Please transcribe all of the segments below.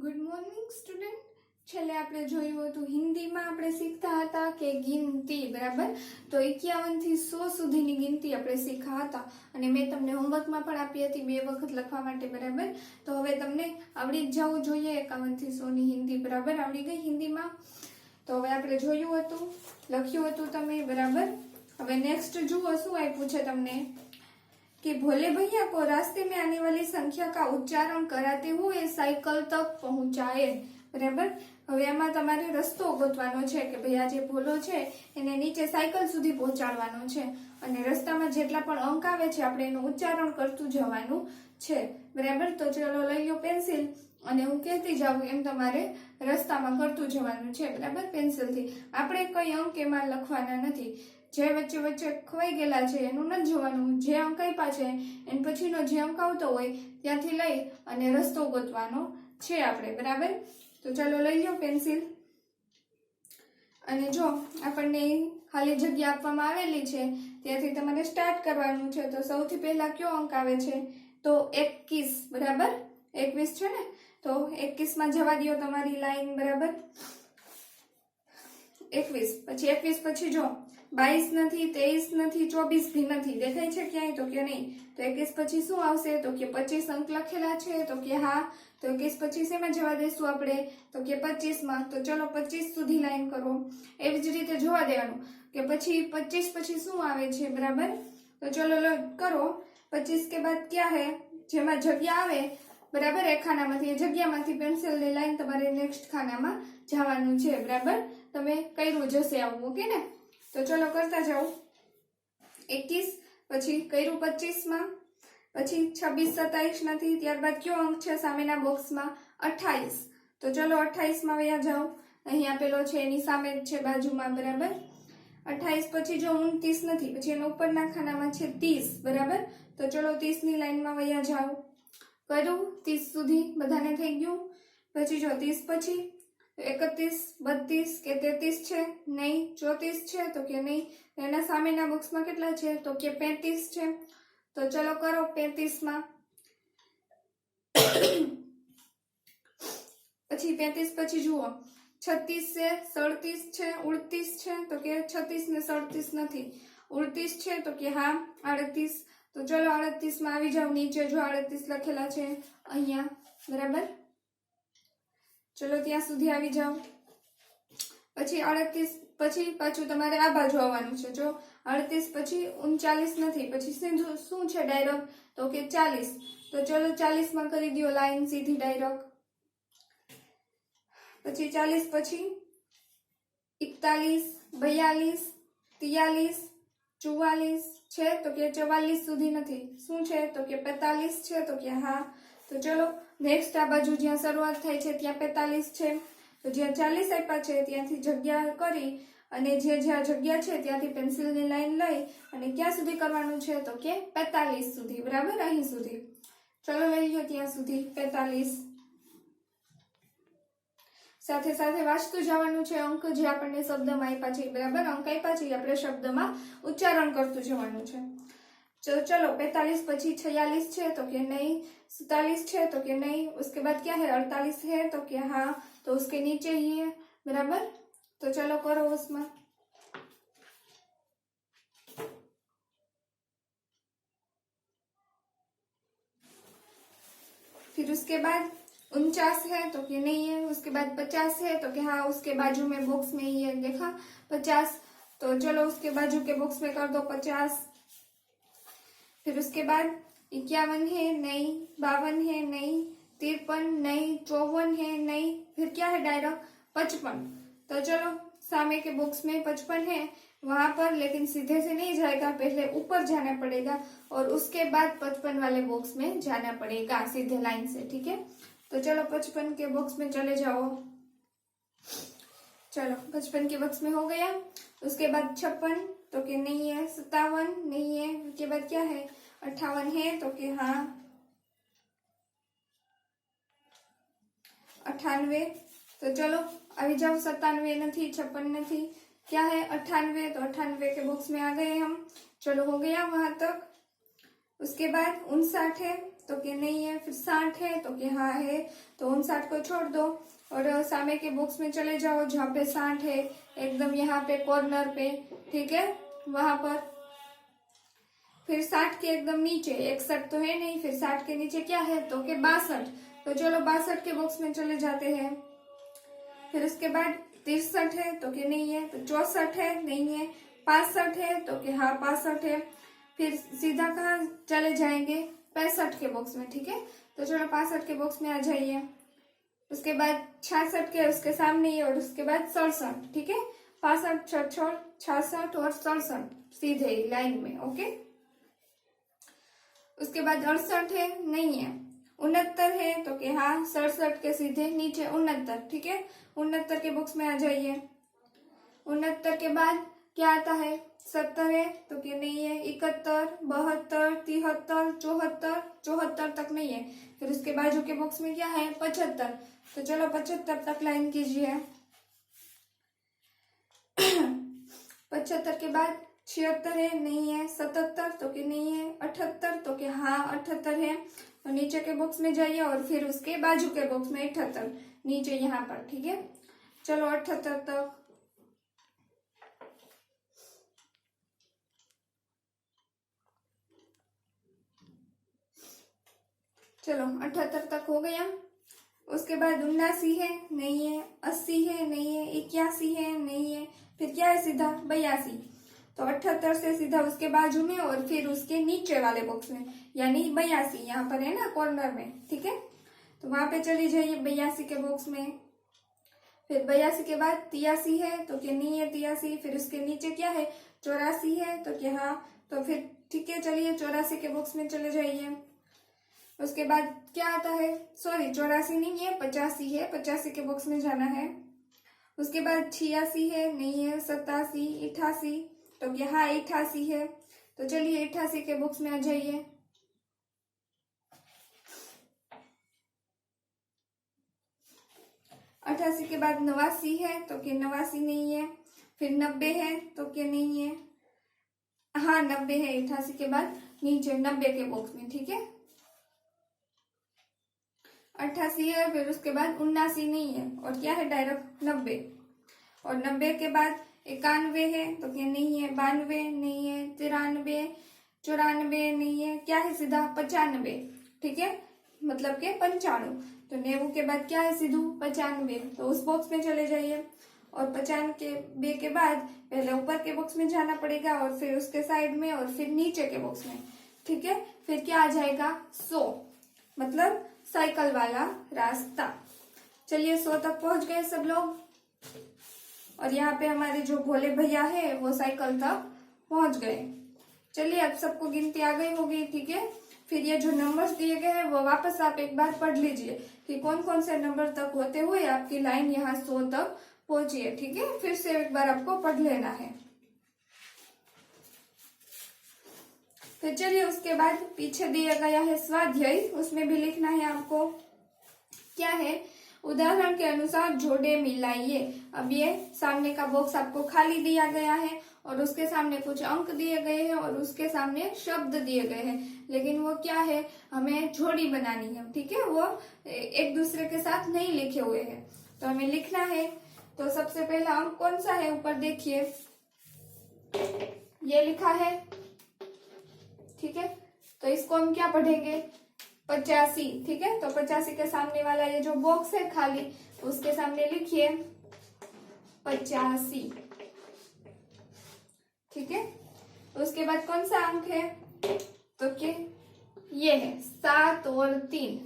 Good morning student. છેલ્લે આપણે જોયું હતું હિન્દીમાં આપણે શીખતા હતા કે ગિનતી, બરાબર? તો 51 થી 100 સુધીની ગિનતી આપણે શીખ્યા હતા અને મેં તમને હોમવર્કમાં પણ આપી હતી 2 વખત લખવા માટે, બરાબર? તો હવે તમને આવડી જ જવું જોઈએ 51 થી 100 ની હિન્દી, બરાબર? આવડી ગઈ હિન્દીમાં? તો હવે આપણે જોયું હતું, લખ્યું હતું તમે, બરાબર? હવે નેક્સ્ટ જુઓ શું આપ્યું છે તમને कि भोले भैया को रास्ते में आने वाली संख्या का उच्चारण कराते हुए साइकिल तक पहुंचाए, बराबर? હવે આમાં તમારે રસ્તો ગોતવાનો છે કે ભાઈ આ જે ભોલો છે એને નીચે સાયકલ સુધી પહોંચાડવાનો છે અને રસ્તામાં જેટલા પણ અંક આવે છે આપણે એનું ઉચ્ચારણ કરતું જવાનું છે, બરાબર? તો ચલો લઈ લો પેન્સિલ અને હું કહેતી જાઉં એમ તમારે રસ્તામાં કરતું જવાનું છે, બરાબર? પેન્સિલથી આપણે કઈ અંક એમાં લખવાના નથી, જે વચ્ચે વચ્ચે ખવાઈ ગયેલા છે એનું નથી જોવાનું, જે અંક આપ્યા છે એન પછીનો જે અંક આવતો હોય ત્યાંથી લઈ અને રસ્તો ગોતવાનો છે આપણે, બરાબર? તો ચાલો લઈ લો પેન્સિલ અને જો આપણને ખાલી જગ્યા આપવામાં આવેલી છે ત્યાંથી તમારે સ્ટાર્ટ કરવાનું છે. તો સૌથી પહેલા કયો અંક આવે છે? તો 21, બરાબર? 21 છે ને, તો 21 માં જવા દો તમારી લાઈન, બરાબર? 21 પછી 21 પછી જો 22 નથી, 23 નથી, 24 ભી નથી, દેખાય છે ક્યાંય? તો કે નહીં. તો 21 પછી શું આવશે? તો કે 25 અંક લખેલા છે, તો કે હા. તો 21 પછી શેમાં જવા દેશું આપણે? તો કે 25 માં. તો ચલો 25 સુધી લાઈન કરો. એવી જ રીતે જોવા દેવાનું કે પછી 25 પછી શું આવે છે, બરાબર? તો ચલો કરો. 25 के बाद क्या है? જેમાં જગ્યા આવે, બરાબર, એ ખાનામાંથી, એ જગ્યામાંથી પેન્સિલની લાઈન તમારે નેક્સ્ટ ખાનામાં જવાનું છે, બરાબર? તમે કર્યું જશે આવું, ઓકે ને? તો ચલો કરતા જાઓ. 21 પછી કર્યું 25 માં, પછી 26, 27 નથી, ત્યારબાદ કયો અંક છે સામેના બોક્સમાં? 28. તો ચલો 28 માં વયા જાઓ. અહીં આપેલો છે એની સામે જ છે બાજુમાં, બરાબર? 28 પછી જો 29 નથી, પછી એના ઉપરના ખાનામાં છે 30, બરાબર? તો ચલો 30 ની લાઈનમાં વયા જાઓ. કર્યું 30 સુધી બધાને થઈ ગયું? પછી જો 30 પછી 31, 32 કે 33 છે? નહીં. 34 છે? તો કે નહીં. એના સામેના બોક્સમાં કેટલા છે? તો કે 35 છે. તો ચલો કરો 35 માં. પછી 35 પછી જુઓ 36 છે, 37 છે? તો કે 36 ને 37 નથી. 38 છે? તો કે હા. 38. તો ચલો 38 માં આવી જાવ. નીચે જો 38 લખેલા છે અહીંયા, બરાબર? ચલો ત્યાં સુધી આવી જાઓ. પછી 38 પછી પાછું તમારે આ બાજુ આવવાનું છે. જો 38 પછી 39 નથી, પછી શું છે ડાયરેક્ટ? તો કે 40. તો ચલો 40 માં કરી દો લાઈન સીધી ડાયરેક્ટ. પછી 40 પછી 41, 42, 43, 44 છે? તો કે 44 સુધી નથી. શું છે? તો કે 45 છે? તો કે હા. તો ચલો નેક્સ્ટ આ બાજુ જ્યાં શરૂઆત થાય છે ત્યાં 45 છે. તો જ્યાં 40 આપ્યા છે ત્યાંથી જગ્યા કરી અને જ્યાં જગ્યા છે ત્યાંથી પેન્સિલની લાઈન લઈ અને ક્યાં સુધી કરવાનું છે? તો કે 45 સુધી, બરાબર? અહીં સુધી. ચલો લઈ લો ત્યાં સુધી 45. સાથે સાથે વાંચતું જવાનું છે અંક જે આપણને શબ્દમાં આપ્યા છે, બરાબર? અંક આપ્યા છે આપણે શબ્દમાં ઉચ્ચારણ કરતું જવાનું છે. चलो 45 પછી 46 છે? તો કે नहीं. 47 છે? તો કે नहीं. उसके बाद क्या है? 48 है? तो कि हाँ. तो उसके नीचे ही है, बराबर? तो चलो करो उसमें. फिर उसके बाद 49 है? तो कि नहीं है. उसके बाद 50 है? तो कि हाँ. उसके बाजू में बॉक्स में ही है, देखा 50. तो चलो उसके बाजू के बॉक्स में कर दो 50. फिर उसके बाद 51 है? नहीं. 52 है? नहीं. 53 नहीं. 54 है? नहीं. फिर क्या है डायरेक्ट? 55. तो चलो सामने के बॉक्स में 55 है वहां पर, लेकिन सीधे से नहीं जाएगा, पहले ऊपर जाना पड़ेगा और उसके बाद 55 वाले बॉक्स में जाना पड़ेगा सीधे लाइन से, ठीक है? तो चलो 55 के बॉक्स में चले जाओ. चलो 55 के बॉक्स में हो गया. उसके बाद 56 तो कि नहीं है. 57 नहीं है. उसके बाद क्या है? 58 है? तो कि हाँ. 98. तो चलो अभी जाओ. 97 नहीं, 56 नहीं, क्या है? 98. तो 98 के बॉक्स में आ गए हम. चलो हो गया वहां तक. उसके बाद 59 है? तो कि नहीं है। फिर 60 है तो कि हाँ है, तो 59 को छोड़ दो और सामने के बॉक्स में चले जाओ जहाँ पे 60 है, एकदम यहाँ पे कॉर्नर पे, ठीक है, वहां पर। फिर 60 के एकदम नीचे 61 तो है नहीं, फिर 60 के नीचे क्या है तो कि 62, तो चलो 62 के बॉक्स में चले जाते हैं। फिर उसके बाद 63 है तो कि नहीं है, तो 64 है नहीं है, 65 है तो कि हाँ 65 है। फिर सीधा कहाँ चले जाएंगे, 65 के बॉक्स में, ठीक है, तो चलो 65 के बॉक्स में आ जाइए। उसके बाद 66 के उसके सामने ही, और उसके बाद 67, ठीक है, 65, 66 और 67 सीधे लाइन में, ओके। उसके बाद 68 है नहीं है, 69 है तो कि हाँ 67 के सीधे नीचे 69, ठीक है, 69 के बॉक्स में आ जाइए। 69 के बाद क्या आता है, 70 है तो कि नहीं है, 71, 72, 73, 74, 74 तक नहीं है। फिर उसके बाजू के बॉक्स में क्या है, 75, तो चलो 75 तक लाइन कीजिए। 75 के बाद 76 है नहीं है, 77 तो कि नहीं है, 78 तो कि हाँ 78 है, और नीचे के बॉक्स में जाइए और फिर उसके बाजू के बॉक्स में 78 नीचे यहाँ पर, ठीक है, चलो 78 तक। चलो 78 तक हो गया। उसके बाद 79 है नहीं है, 80 है नहीं है, 81 है नहीं है, फिर क्या है सीधा 82, तो 78 से सीधा उसके बाजू में और फिर उसके नीचे वाले बॉक्स में, यानी 82 यहाँ पर है ना कॉर्नर में, ठीक है, तो वहां पे चली जाइए 82 के बॉक्स में। फिर 82 के बाद 83 है तो कि नहीं है 83, फिर उसके नीचे क्या है 84 है तो कि हाँ, तो फिर ठीक है चलिए 84 के बॉक्स में चले जाइए। उसके बाद क्या आता है, सॉरी 84 नहीं है 85 है, 85 के बॉक्स में जाना है। उसके बाद 86 है नहीं है, 87, 88 तो यहाँ 88 है, तो चलिए 88 के बॉक्स में आ जाइए। अठासी के बाद 89 है तो कि 89 नहीं है, फिर 90 है तो कि नहीं है, हाँ 90 है 88 के बाद नीचे 90 के बॉक्स में, ठीक है, 88 है, फिर उसके बाद 79 नहीं है, और क्या है डायरेक्ट 90, और 90 के बाद 91 है तो क्या नहीं है, 92 नहीं है, 93, 94 नहीं है, क्या है सीधा 95, ठीक है, मतलब के 95, तो 90 के बाद क्या है सीधू 95, तो उस बॉक्स में चले जाइए। और 95 के बाद पहले ऊपर के बॉक्स में जाना पड़ेगा और फिर उसके साइड में और फिर नीचे के बॉक्स में, ठीक है, फिर क्या आ जाएगा 100, मतलब साइकिल वाला रास्ता। चलिए 100 तक पहुंच गए सब लोग, और यहाँ पे हमारे जो भोले भैया है वो साइकिल तक पहुंच गए। चलिए अब सबको गिनती आ गई होगी, ठीक है, फिर ये जो नंबर्स दिए गए हैं वो वापस आप एक बार पढ़ लीजिए कि कौन कौन से नंबर तक होते हुए आपकी लाइन यहाँ 100 तक पहुंची है, ठीक है, फिर से एक बार आपको पढ़ लेना है। फिर चलिए उसके बाद पीछे दिया गया है स्वाध्याय, उसमें भी लिखना है आपको, क्या है, उदाहरण के अनुसार जोड़े मिलाइए। अब ये सामने का बॉक्स आपको खाली दिया गया है और उसके सामने कुछ अंक दिए गए हैं और उसके सामने शब्द दिए गए हैं, लेकिन वो क्या है, हमें जोड़ी बनानी है, ठीक है, वो एक दूसरे के साथ नहीं लिखे हुए हैं, तो हमें लिखना है। तो सबसे पहला अंक कौन सा है, ऊपर देखिए ये लिखा है, ठीक है, तो इसको हम क्या पढ़ेंगे 85, ठीक है, तो 85 के सामने वाला ये जो बॉक्स है खाली उसके सामने लिखिए 85, ठीक है। उसके बाद कौन सा अंक है, तो क्या ये है 7 और 3,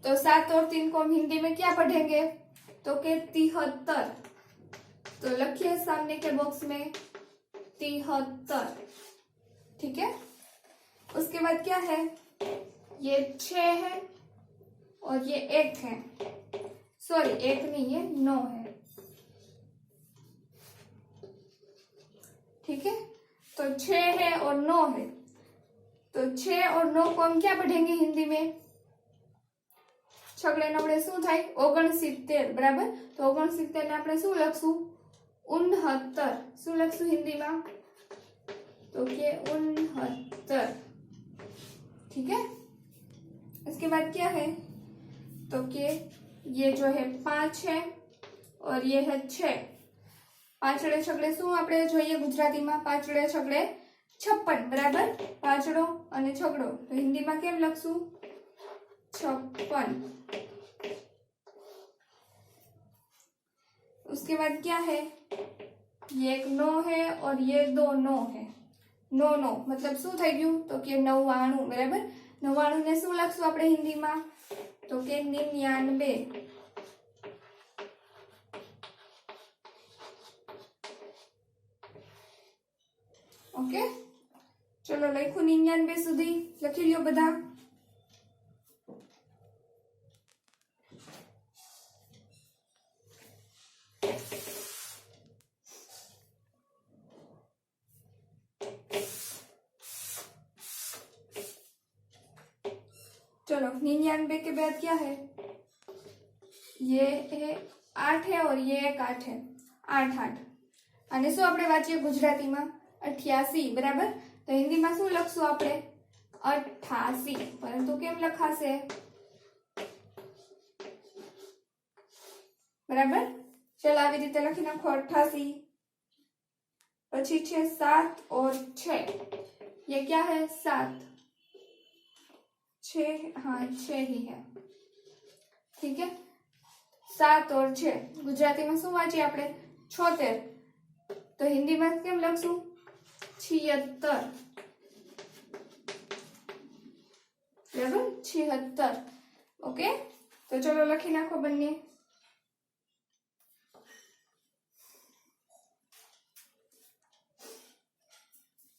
तो 7 और 3 को हम हिंदी में क्या पढ़ेंगे, तो के 73, तो लिखिए सामने के बॉक्स में 73, ठीक है। उसके बाद क्या है, ये 6 है और ये 1 है, सॉरी 1 नहीं है 9 है, ठीक है, तो 6 है और 9 है, तो 6 और 9 को हम क्या पढ़ेंगे हिंदी में, छगड़े नवड़े शू थाय 69 बराबर, तो 69 ने આપણે શું લખશું 69, શું લખશું हिंदीમાં, तो के 69, ठीक है। इसके बाद क्या है तो कि ये जो है 5 है और ये है 6। पांचड़े छगड़े શું આપણે જોઈએ ગુજરાતીમાં પાંચડે છગડે 56 બરાબર। પાંચડો અને છગડો તો હિન્દીમાં કેમ લખશું 56। उसके बाद क्या है ये एक 9 है और ये 2 9 है। 9 9 मतलब શું થઈ ગયું તો કે 99 બરાબર। 99 ને શું લખશું આપણે હિન્દીમાં તો કે 99। ओके चलो लखू 99 सुधी लखी लो बधा। चलो 99 के बाद क्या है ये है 8 है और ये एक 8 है 8 8 અને શું આપણે વાંચીએ ગુજરાતીમાં 88 બરાબર। તો હિન્દીમાં શું લખશું આપણે 88 પરંતુ કેમ લખાશે બરાબર। ચલો આવી રીતે લખી નાખો 88। પછી છે 7 और 6 ये क्या है 7 6 हाँ 6 ही है ठीक है। 7 और 6 गुजराती में શું વાંચીએ આપણે 76 तो हिंदी में केम लखशू 76 बराबर 76। ओके तो चलो लखी नाखो बन्ने।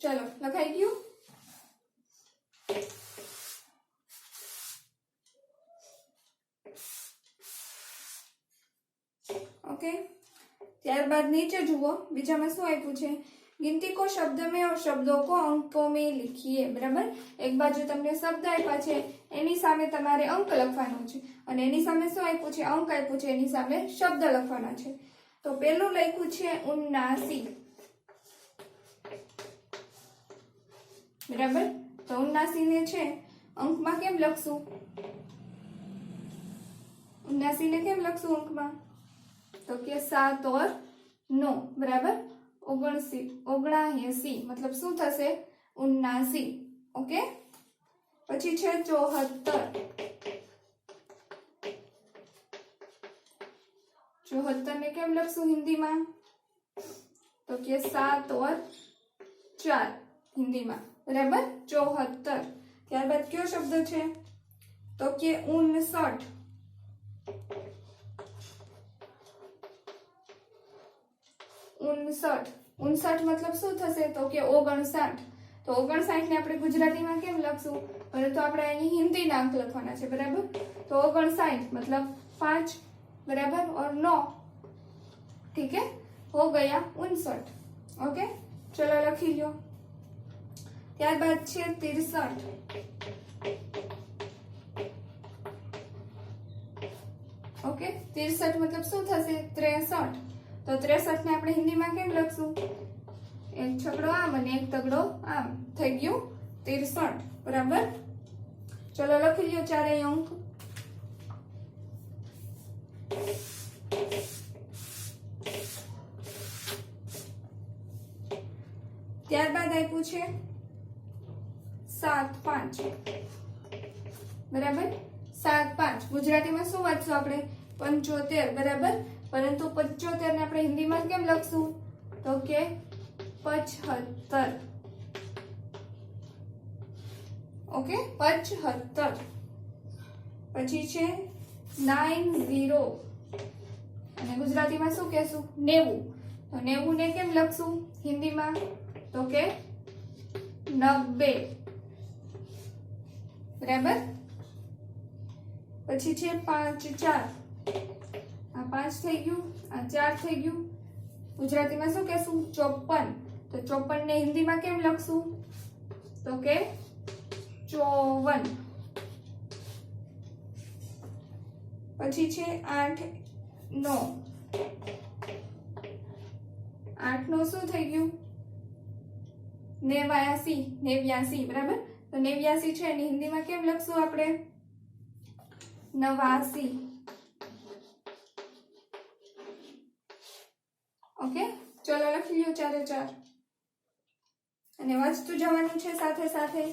चलो लखाई गयु। ओके ત્યારબાદ નીચે જુઓ બીજામાં શું આપ્યું છે गिनती को शब्द में और शब्दों को अंकों में लिखिए बराबर। एक बाजू તમને શબ્દ આપ્યા છે એની સામે તમારે અંક લખવાનો છે અને એની સામે શું આપ્યું છે અંક આપ્યું છે એની સામે શબ્દ લખવાના છે। તો પહેલું લખ્યું છે 79 બરાબર। તો 79 ને છે અંકમાં કેમ લખશું 79 ને કેમ લખશું અંકમાં तो के 7 और 9 बराबर 79 मतलब शू थशे 79। ओके पछी छे 74 74 ने केम लखशु हिंदी में तो के 7 और 4 हिंदी में बराबर 74। त्यारबाद क्यों शब्द छे तो के 59 59 मतलब शू थशे तो के 59। तो 59 ने આપણે ગુજરાતીમાં કેમ લખશું પરંતુ આપણે અહીં હિન્દીના અંક લખવાના છે બરાબર। તો 59 मतलब 5 बराबर और 9 ठीक है हो गया 59। ओके चलो लखी लो। ત્યારબાદ છે 63 ओके 63 मतलब शू थशे 63। तो 63 ने આપણે હિન્દીમાં કેમ લખશું એક છકડો આમ અને એક તગડો આમ થઈ ગયું 63 બરાબર। ચલો લખી લ્યો ચારેય અંક। ત્યારબાદ આપ્યું છે 7 5 બરાબર 7 5 ગુજરાતીમાં શું વાંચશું આપણે 75 બરાબર। परंतु 75 ने આપણે હિન્દીમાં કેમ લખશું તો કે 75। ओके 75। પછી છે 90 અને ગુજરાતીમાં શું કહેશું 90 તો 90 ને કેમ લખશું હિન્દીમાં તો કે 90 બરાબર। પછી છે 5 4 आ 5 થઈ ગયું આ 4 થઈ ગયું ગુજરાતીમાં શું કહેશું 54। તો 54 ને હિન્દીમાં કેમ લખશું તો કે 54। પછી છે 8 9 8 નો શું થઈ ગયું 89 89 બરાબર। તો 89 છે એની હિન્દીમાં કેમ લખશું આપણે 89 ઓકે ચલો લખી લ્યો 4 એ 4 અને વાંચતું જવાનું છે સાથે સાથે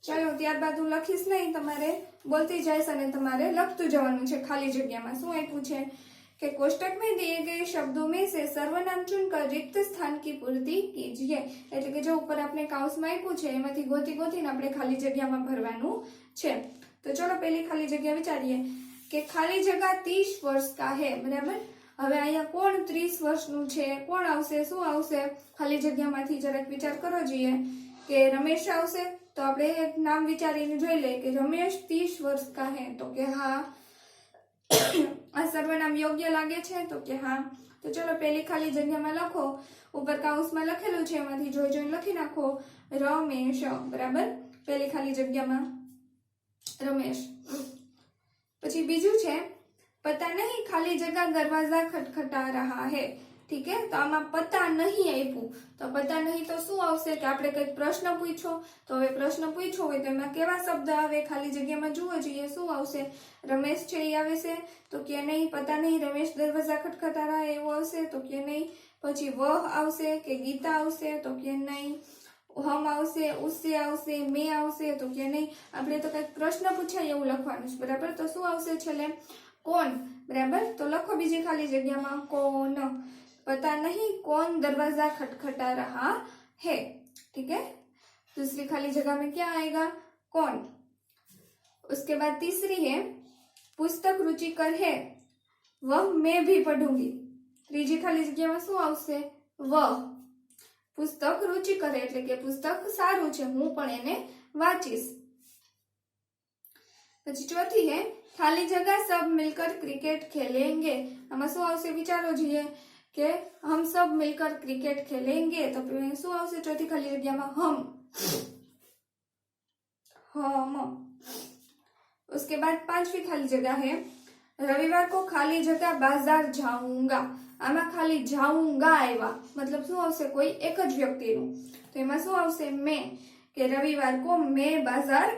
ચાલો ત્યારબાદ હું લખીશ નહીં તમારે બોલતી જઈશ અને તમારે લખતું જવાનું છે ખાલી જગ્યામાં શું આપ્યું છે कि कोष्टक में दिए गए शब्दों में से सर्वनाम चुनकर रिक्त स्थान की पूर्ति कीजिए એટલે કે જો ઉપર આપણે કાઉસમાં આપ્યું છે એમાંથી ગોતીને આપણે ખાલી જગ્યામાં ભરવાનું છે તો ચલો પહેલી ખાલી જગ્યા વિચારીએ કે ખાલી જગ્યા 30 વર્ષ કા હે બરાબર હવે અહીંયા કોણ 30 વર્ષનું છે કોણ આવશે શું આવશે ખાલી જગ્યામાંથી જરાક વિચાર કરો જોઈએ કે રમેશ આવશે તો આપણે એક નામ વિચારીને જોઈ લે કે રમેશ 30 વર્ષ કા હે તો કે હા આ સર્વનામ યોગ્ય લાગે છે તો કે હા તો ચલો પહેલી ખાલી જગ્યામાં લખો ઉપર કાઉન્સમાં લખેલું છે એમાંથી જોઈને લખી નાખો રમેશ બરાબર પહેલી ખાલી જગ્યામાં રમેશ પછી બીજું છે પતા નહીં ખાલી જગ્યા દરવાજા ખટખટા રહા હે ઠીક હે તો આમાં પતા નહીં આપ્યું તો પતા નહીં તો શું આવશે કે આપણે કંઈક પ્રશ્ન પૂછ્યો તો હવે પ્રશ્ન પૂછ્યો હોય તો એમાં કેવા શબ્દ આવે ખાલી જગ્યામાં જુઓ જોઈએ શું આવશે રમેશ છે એ આવે છે તો કે નહીં પતા નહીં રમેશ દરવાજા ખટખટા રહા એવું આવશે તો કે નહીં પછી વહ આવશે કે ગીતા આવશે તો કે નહીં હમ આવશે ઉસે આવશે મેં આવશે તો કે નહીં આપણે તો કંઈક પ્રશ્ન પૂછાય એવું લખવાનું છે બરાબર તો શું આવશે છેલ્લે કોણ બરાબર તો લખો બીજી ખાલી જગ્યામાં કોણ पता नहीं कौन दरवाजा खटखटा रहा है ठीक है दूसरी खाली जगह में क्या आएगा कौन उसके बाद तीसरी है पुस्तक रुचिकर है वह मैं भी पढ़ूंगी ત્રીજી ખાલી જગ્યામાં શું આવશે વહ પુસ્તક રુચિકર એટલે કે પુસ્તક સારું છે હું પણ એને વાંચીશ પછી ચોથી है खाली जगह सब मिलकर क्रिकेट खेलेंगे આમાં શું આવશે વિચારો જોઈએ कि हम सब मिलकर क्रिकेट खेलेंगे तो શું આવશે ચોથી ખાલી જગ્યામાં हम उसके बाद पांचवी खाली जगह है रविवार को खाली जगह बाजार जाऊंगा આમાં ખાલી જાऊंगा આવ્યા मतलब શું આવશે કોઈ એક જ વ્યક્તિનું તો એમાં શું આવશે मैं કે रविवार को मैं बाजार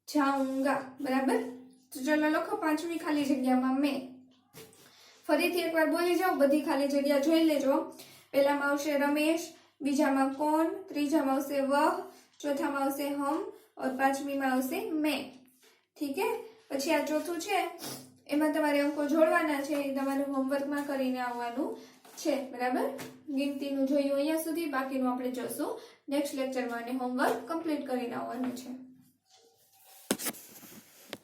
जाऊंगा बराबर तो चलो લખો પાંચમી ખાલી જગ્યામાં मैं ફરીથી એકવાર બોલી જાઓ બધી ખાલી જગ્યા જોઈ લેજો પહેલામાં આવશે રમેશ બીજામાં કોણ ત્રીજામાં આવશે વહ ચોથામાં આવશે હમ और પાંચમીમાં આવશે મેં ઠીક હે પછી આ ચોથું છે એમાં તમારે અંકો જોડવાના છે એ તમારે હોમવર્કમાં કરીને આવવાનું છે બરાબર ગિનતીનું જોયું અહીંયા સુધી બાકીનું આપણે જોશું નેક્સ્ટ લેક્ચરમાં અને હોમવર્ક કમ્પ્લીટ કરીને આવવાનું છે